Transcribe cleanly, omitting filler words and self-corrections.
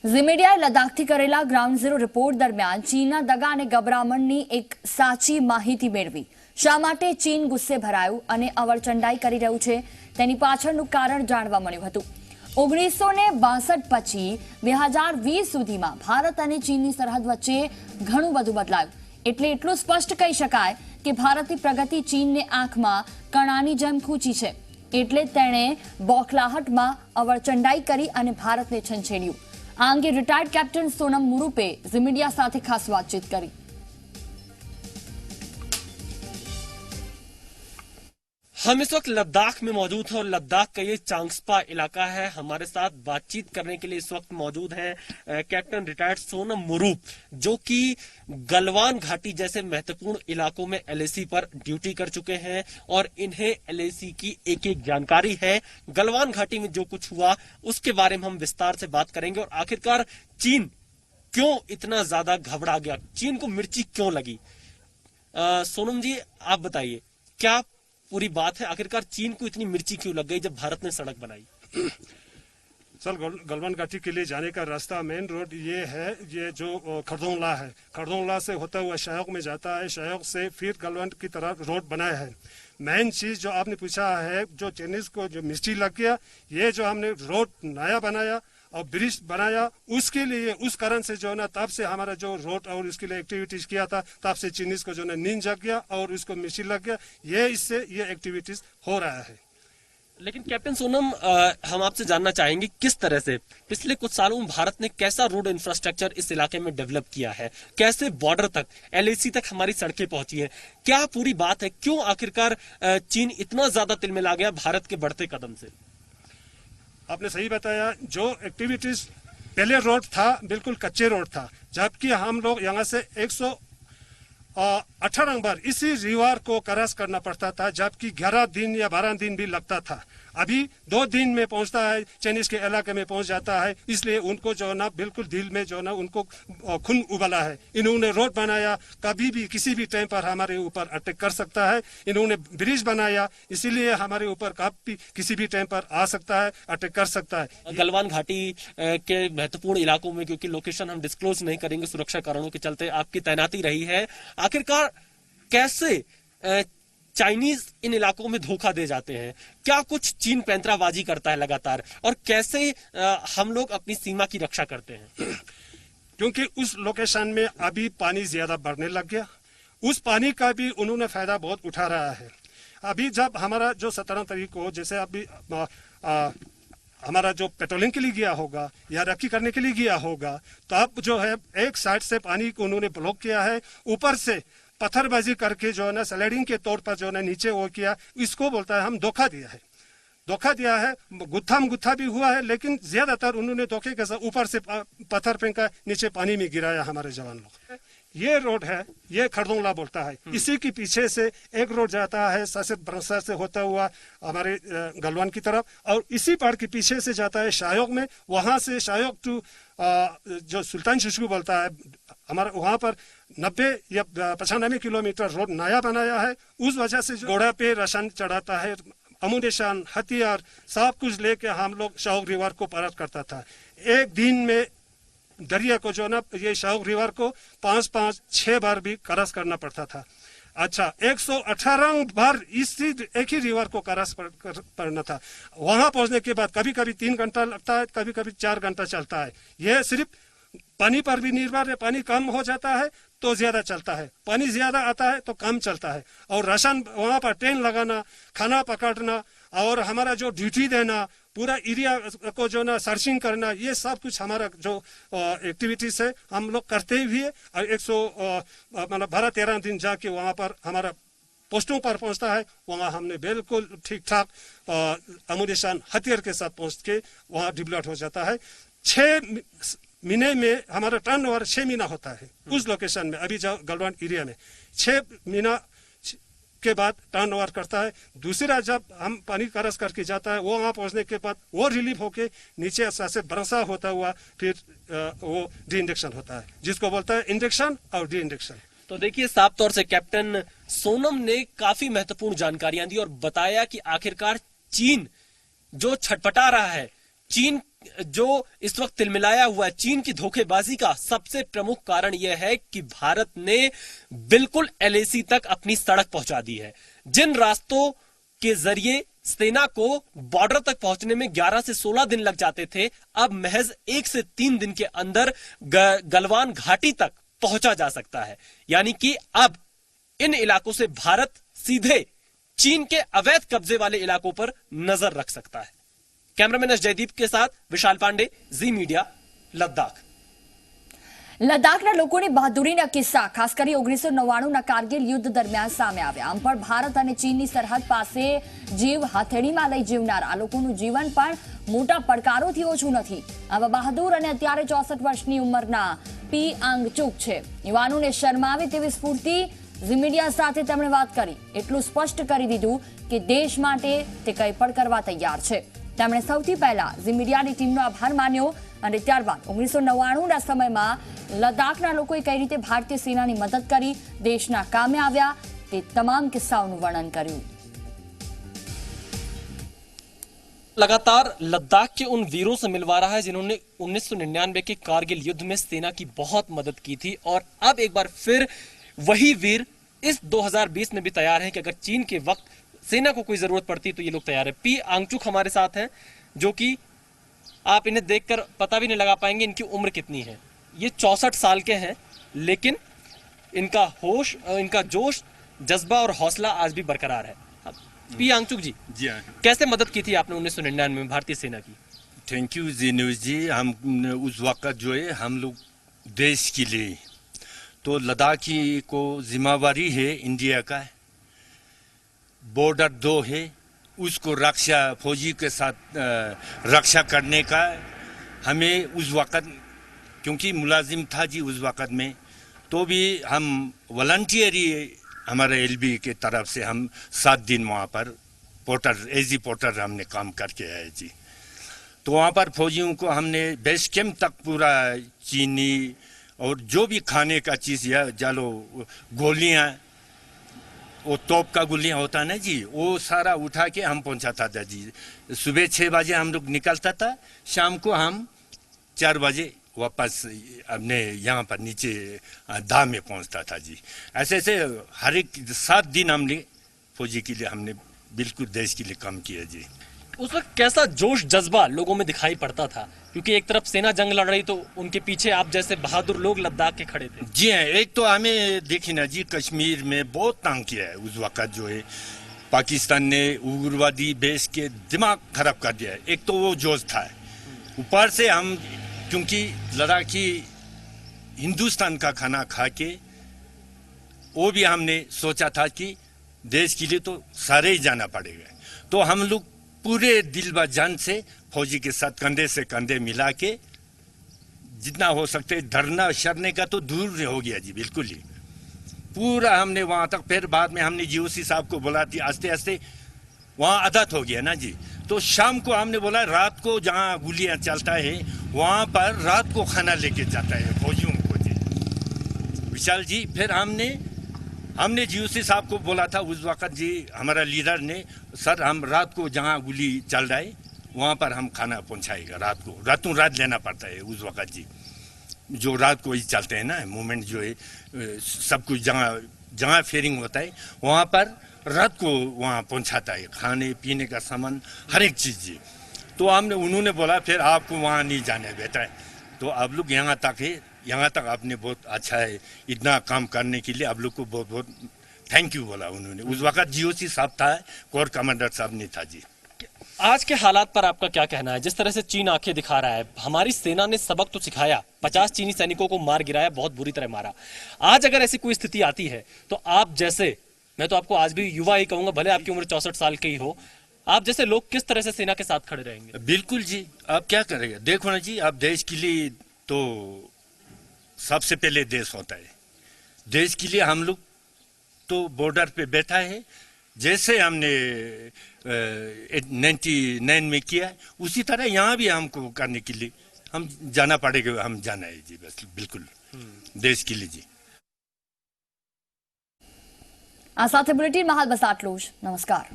ઝી મીડિયાએ લદ્દાખથી કરેલા ground zero report દરમિયાન ચીનના દગા અને ગભરામણની એક સાચી માહિતી મેળવી। શા માટે ચીન ગુસ્સે ભરાયું અને અવરચંડાઈ કરી રહ્યું છે તેની પાછળનું કારણ જાણવા મળ્યું હતું। 1962 પછી 2020 સુધીમાં ભારત અને ચીનની સરહદ વચ્ચે ઘણું બધું બદલાયું। એટલે એટલું સ્પષ્ટ કહી શકાય કે ભારતની પ્રગતિ ચીનને આંખમાં કણાની જેમ ખૂંચી છે। એટલે તેણે બોખલાહટમાં અવરચંડાઈ કરી અને ભારતને છંછેડ્યું। આ અંગે retired captain Sonam Murupe Zee media સાથે ખાસ વાતચીત કરી। हम इस वक्त लद्दाख में मौजूद हैं और लद्दाख का ये चांगस्पा इलाका है। हमारे साथ बातचीत करने के लिए इस वक्त मौजूद हैं कैप्टन रिटायर्ड सोनम मुरूप, जो कि गलवान घाटी जैसे महत्वपूर्ण इलाकों में एलएसी पर ड्यूटी कर चुके हैं और इन्हें एलएसी की एक एक जानकारी है। गलवान घाटी में जो कुछ हुआ उसके बारे में हम विस्तार से बात करेंगे और आखिरकार चीन क्यों इतना ज्यादा घबरा गया, चीन को मिर्ची क्यों लगी। सोनम जी, आप बताइए क्या पूरी बात है, आखिरकार चीन को इतनी मिर्ची क्यों लग गई जब भारत ने सड़क बनाई। सर, गलवान घाटी के लिए जाने का रास्ता मेन रोड ये है, ये जो खरदोंगला है, खरदोंगला से होता हुआ शायोग में जाता है, शायोग से फिर गलवान की तरफ रोड बनाया है। मेन चीज जो आपने पूछा है, जो चाइनीज को जो मिर्ची लग गया, ये जो हमने रोड नया बनाया और ब्रिज बनाया, उसके लिए उस कारण से जो है ना, तब से हमारा जो रोड और इसके लिए एक्टिविटीज किया था, तब से चीनीज को जो है नींद जग गया और उसको मिर्ची लग गया। ये इससे ये एक्टिविटीज हो रहा है। लेकिन कैप्टन सोनम, हम आपसे जानना चाहेंगे किस तरह से पिछले कुछ सालों में भारत ने कैसा रोड इंफ्रास्ट्रक्चर इस इलाके में डेवलप किया है, कैसे बॉर्डर तक एलएसी तक हमारी सड़कें पहुंची है, क्या पूरी बात है, क्यों आखिरकार चीन इतना ज्यादा तिलमिला गया भारत के बढ़ते कदम से। आपने सही बताया, जो एक्टिविटीज पहले रोड था बिल्कुल कच्चे रोड था, जबकि हम लोग यहाँ से 118 बार इसी रिवर को क्रॉस करना पड़ता था, जबकि 11 दिन या 12 दिन भी लगता था। अभी 2 दिन में पहुंचता है, चाइनीज के इलाके में पहुंच जाता है। इसलिए उनको जो है ना बिल्कुल दिल में जो है ना उनको खून उबला है। इन्होंने रोड बनाया, कभी भी किसी भी टाइम पर हमारे ऊपर अटैक कर सकता है। इन्होंने ब्रिज बनाया, इसीलिए हमारे ऊपर कभी किसी भी टाइम पर आ सकता है, अटैक कर सकता है। गलवान घाटी के महत्वपूर्ण इलाकों में, क्योंकि लोकेशन हम डिस्क्लोज नहीं करेंगे सुरक्षा कारणों के चलते, आपकी तैनाती रही है, आखिरकार कैसे चाइनीज इन इलाकों में धोखा दे जाते हैं, क्या कुछ चीन पैंतराबाजी करता है लगातार, और कैसे हम लोग अपनी सीमा की रक्षा करते हैं। क्योंकि उस लोकेशन में अभी पानी ज्यादा बढ़ने लग गया, उस पानी का भी उन्होंने फायदा बहुत उठा रहा है। अभी जब हमारा जो 17 तारीख को जैसे अभी हमारा जो पेट्रोलिंग के लिए गया होगा या रखी करने के लिए गया होगा, तब जो है एक साइड से पानी को उन्होंने ब्लॉक किया है, ऊपर से पत्थरबाजी करके जो है ना स्लाइडिंग के तौर पर जो है ना नीचे वो किया। इसको बोलता है हम धोखा दिया है, धोखा दिया है। गुत्था भी हुआ है, लेकिन ज्यादातर उन्होंने धोखे के साथ ऊपर से पत्थर फेंका, नीचे पानी में गिराया हमारे जवान लोग। ये रोड है, ये खरदोंगला बोलता है। इसी के पीछे से एक रोड जाता है सासित ब्रंसा से होता हुआ हमारे गलवान की तरफ, और इसी पहाड़ के पीछे से जाता है शायोग में। वहां से शायोग टू जो सुल्तान शुशु बोलता है, हमारा वहां पर 90 या 95 किलोमीटर रोड नया बनाया है। उस वजह से घोड़ा पे राशन चढ़ाता है, अमुनेशन, हथियार सब कुछ लेके हम लोग शायोग रिवर को पार करता था। एक दिन में दरिया को जो ना ये शायोग रिवर को 5-6 बार भी क्रॉस करना पड़ता था। अच्छा, 118 बार इसी एक ही रिवर को क्रॉस करना था। वहां पहुंचने के बाद कभी कभी 3 घंटा लगता है, कभी कभी 4 घंटा चलता है। यह सिर्फ पानी पर भी निर्भर है, पानी कम हो जाता है तो ज्यादा चलता है, पानी ज्यादा आता है तो कम चलता है। और राशन वहां पर ट्रेन लगाना, खाना पकड़ना और हमारा जो ड्यूटी देना, पूरा एरिया को जो ना सर्चिंग करना, ये सब कुछ हमारा जो एक्टिविटीज है हम लोग करते ही है। और 12-13 दिन जाके वहां पर हमारा पोस्टों पर पहुंचता है, वहां हमने बिल्कुल ठीक ठाक अमुनेशन हथियार के साथ पहुंच के वहां डिप्लॉयड हो जाता है। 6 महीने में हमारा टर्नओवर 6 महीना होता है उस लोकेशन में। अभी जो गलवान एरिया में 6 महीना के बाद टर्नओवर करता है। दूसरा जब हम पानी क्रॉस करके जाता है, वो वहां पहुंचने के बाद वो रिलीफ होके नीचे से बरसा होता हुआ फिर वो डी इंजेक्शन होता है, जिसको बोलता है इंजेक्शन और डी इंजेक्शन। तो देखिए, साफ तौर से कैप्टन सोनम ने काफी महत्वपूर्ण जानकारियां दी और बताया कि आखिरकार चीन जो छटपटा रहा है, चीन जो इस वक्त तिलमिलाया हुआ है चीन की धोखेबाजी का सबसे प्रमुख कारण यह है कि भारत ने बिल्कुल एलएसी तक अपनी सड़क पहुंचा दी है। जिन रास्तों के जरिए सेना को बॉर्डर तक पहुंचने में 11 से 16 दिन लग जाते थे, अब महज 1 से 3 दिन के अंदर गलवान घाटी तक पहुंचा जा सकता है। यानी कि अब इन इलाकों से भारत सीधे चीन के अवैध कब्जे वाले इलाकों पर नजर रख सकता है। कैमरामैन एस जयदीप के साथ विशाल पांडे, जी मीडिया, लद्दाख। લદ્દાખના લોકોની બહાદુરીના કિસ્સા ખાસ કરી 1999ના કારગિલ યુદ્ધ દરમિયાન સામે આવ્યા. આમ પણ ભારત અને ચીનની સરહદ પાસે જીવ હથેળીમાં લઈ જીવનાર આ લોકોનું જીવન પણ મોટા પડકારોથી ઓછું નથી. આવા બહાદુર અને અત્યારે 64 વર્ષની ઉંમરના પી આંગચુક છે. યુવાનોને શરમાવે તેવી સ્ફૂર્તિ ઝી મીડિયા સાથે તેમણે વાત કરી. એટલું સ્પષ્ટ કરી દીધું કે દેશ માટે તે કંઈ પણ કરવા તૈયાર છે. તેમણે સૌથી પહેલા ઝી મીડિયાની ટીમનો આભાર માન્યો અને ત્યારબાદ 1999ના સમયમાં લદ્દાખના લોકોએ કઈ રીતે ભારતીય સેનાની મદદ કરી, દેશના કામે આવ્યા તે તમામ કિસ્સાઓનું વર્ણન કર્યું. लगातार लद्दाख के उन वीरों से मिलवा रहा है जिन्होंने 1999 के कारगिल युद्ध में सेना की बहुत मदद की थी, और अब एक बार फिर वही वीर इस 2020 में भी तैयार हैं कि अगर चीन के वक्त सेना को कोई जरूरत पड़ती तो ये लोग तैयार है। पी आंगचुक हमारे साथ हैं, जो कि आप इन्हें देखकर पता भी नहीं लगा पाएंगे इनकी उम्र कितनी है। ये 64 साल के हैं, लेकिन इनका होश, इनका जोश, जज्बा और हौसला आज भी बरकरार है। पी आंगचुक जी, हाँ, कैसे मदद की थी आपने 1999 में भारतीय सेना की? थैंक यू जी न्यूज़ जी। हम उस वक्त जो है हम लोग देश के लिए, तो लद्दाखी को जिम्मेवारी है इंडिया का, बॉर्डर 2 है, उसको रक्षा फौजी के साथ रक्षा करने का हमें उस वक्त, क्योंकि मुलाजिम था जी उस वक्त में, तो भी हम वॉलंटियरी हमारे एलबी के तरफ से हम 7 दिन वहाँ पर पोर्टर, एजी पोर्टर हमने काम करके आए जी। तो वहाँ पर फौजियों को हमने बेस कैंप तक पूरा चीनी और जो भी खाने का चीज़ या जालो गोलियाँ, वो तोप का गोलियाँ होता है ना जी, वो सारा उठा के हम पहुँचाता था जी। सुबह 6 बजे हम लोग निकलता था, शाम को हम 4 बजे वापस अपने यहाँ पर नीचे दा में पहुँचता था जी। ऐसे ऐसे हर एक 7 दिन हमने फौजी के लिए हमने बिल्कुल देश के लिए काम किया जी। उस वक्त कैसा जोश जज्बा लोगों में दिखाई पड़ता था, क्योंकि एक तरफ सेना जंग लड़ रही तो उनके पीछे आप जैसे बहादुर लोग लद्दाख के खड़े थे। जी हाँ, एक तो हमें देखिए ना जी, कश्मीर में बहुत तंग किया है उस वक्त जो है, पाकिस्तान ने उग्रवादी बेस के दिमाग खराब कर दिया है। एक तो वो जोश था, ऊपर से हम क्योंकि लद्दाखी हिंदुस्तान का खाना खा के, वो भी हमने सोचा था कि देश के लिए तो सारे ही जाना पड़ेगा, तो हम लोग पूरे दिल व जान से फौजी के साथ कंधे से कंधे मिला के जितना हो सकते धरना शरने का तो दूर हो गया जी, बिल्कुल ही पूरा हमने वहाँ तक। फिर बाद में हमने जीओसी साहब को बोला थी, आस्ते आस्ते वहाँ आदत हो गया ना जी, तो शाम को हमने बोला रात को जहाँ गोलियाँ चलता है वहाँ पर रात को खाना लेके जाता है फौजियों को जी, विशाल जी। फिर हमने जीओसी साहब को बोला था उस वक्त जी, हमारा लीडर ने, सर हम रात को जहाँ गोली चल रहा है वहाँ पर हम खाना पहुँचाएगा, रात को रातों रात लेना पड़ता है उस वक्त जी, जो रात को ही चलते हैं ना मूवमेंट जो है, सब कुछ जहाँ फेयरिंग होता है वहाँ पर रात को वहाँ पहुँचाता है, खाने पीने का सामान हर एक चीज़ जी। तो हमने, उन्होंने बोला फिर आपको वहाँ नहीं जाना बेटा है, तो आप लोग यहाँ तक है, यहाँ तक आपने बहुत अच्छा है, इतना काम करने के लिए आप लोग को बहुत बहुत थैंक यू बोला उन्होंने। उस वक्त जीओसी साहब था, कोर कमांडर साहब नहीं था जी। आज के हालात पर आपका क्या कहना है? जिस तरह से चीन आंखें दिखा रहा है, हमारी सेना ने सबक तो सिखाया, 50 चीनी सैनिकों को मार गिराया, बहुत बुरी तरह मारा। आज अगर ऐसी कोई स्थिति आती है तो आप जैसे, मैं तो आपको आज भी युवा ही कहूंगा, भले आपकी उम्र 64 साल की ही हो, आप जैसे लोग किस तरह से सेना के साथ खड़े रहेंगे? बिल्कुल जी, आप क्या करेंगे? देखो ना जी, आप देश के लिए तो सबसे पहले देश होता है, देश के लिए हम लोग तो बॉर्डर पे बैठा है, जैसे हमने 99 में किया उसी तरह यहाँ भी हमको करने के लिए हम जाना पड़ेगा, हम जाना है जी, बस बिल्कुल देश के लिए जी। આ સાથે બુલેટિનમાં હાલ બસ આટલું જ. નમસ્કાર.